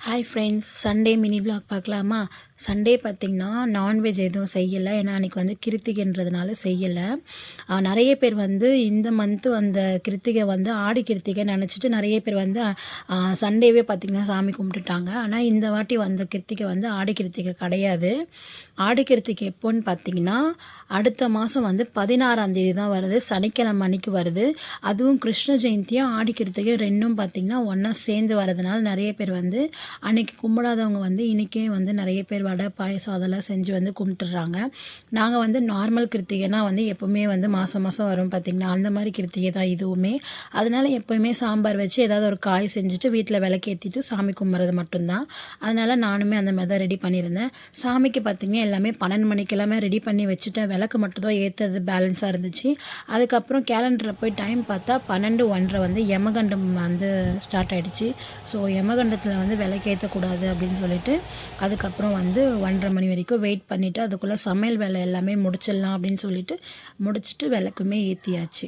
Hi friends, Sunday mini vlog பார்க்கலாமா? Sunday பார்த்திங்கன்னா non veg எதுவும் செய்யலை. ஏன்னா அன்றைக்கி வந்து கிருத்திகைன்றதுனால செய்யலை. நிறைய பேர் வந்து இந்த மந்த்து வந்த கிருத்திகை வந்து ஆடி கிருத்திகை நினச்சிட்டு நிறைய பேர் வந்து சண்டேவே பார்த்திங்கன்னா சாமி கும்பிட்டுட்டாங்க. ஆனால் இந்த வாட்டி வந்த கிருத்திகை வந்து ஆடி கிருத்திகை கிடையாது. ஆடி கிருத்திகை எப்போன்னு பார்த்திங்கன்னா அடுத்த மாதம் வந்து 16ஆம் தேதி தான் வருது. சனிக்கிழமை அன்னைக்கு வருது. அதுவும் கிருஷ்ண ஜெயந்தியும் ஆடி கிருத்திகை ரெண்டும் பார்த்திங்கன்னா ஒன்றா சேர்ந்து வரதுனால நிறைய பேர் வந்து அன்றைக்கி கும்பிடாதவங்க வந்து இன்றைக்கே வந்து நிறைய பேர் வடை பாயசம் அதெல்லாம் செஞ்சு வந்து கும்பிட்டுறாங்க. நாங்கள் வந்து நார்மல் கிருத்திகைனா வந்து எப்போவுமே வந்து மாதம் மாதம் வரும் பார்த்திங்கன்னா, அந்த மாதிரி கிருத்திகை தான் இதுவுமே. அதனால் எப்போயுமே சாம்பார் வச்சு ஏதாவது ஒரு காய் செஞ்சுட்டு வீட்டில் விளக்கேற்றிட்டு சாமி கும்பிட்றது மட்டும்தான். அதனால் நானுமே அந்த மாதிரி தான் ரெடி பண்ணியிருந்தேன். சாமிக்கு பார்த்திங்கன்னா எல்லாமே 12 மணிக்கு எல்லாமே ரெடி பண்ணி வச்சுட்டேன். விளக்கு மட்டும் தான் ஏற்றது பேலன்ஸாக இருந்துச்சு. அதுக்கப்புறம் கேலண்டரில் போய் டைம் பார்த்தா 12:01 வந்து யமகண்டம் வந்து ஸ்டார்ட் ஆகிடுச்சு. ஸோ யமகண்டத்தில் வந்து விளக்கேற்றக்கூடாது அப்படின்னு சொல்லிட்டு அதுக்கப்புறம் வந்து 1:30 மணி வரைக்கும் வெயிட் பண்ணிவிட்டு அதுக்குள்ளே சமையல் வேலை எல்லாமே முடிச்சிடலாம் அப்படின்னு சொல்லிட்டு முடிச்சுட்டு விளக்குமே ஏற்றியாச்சு.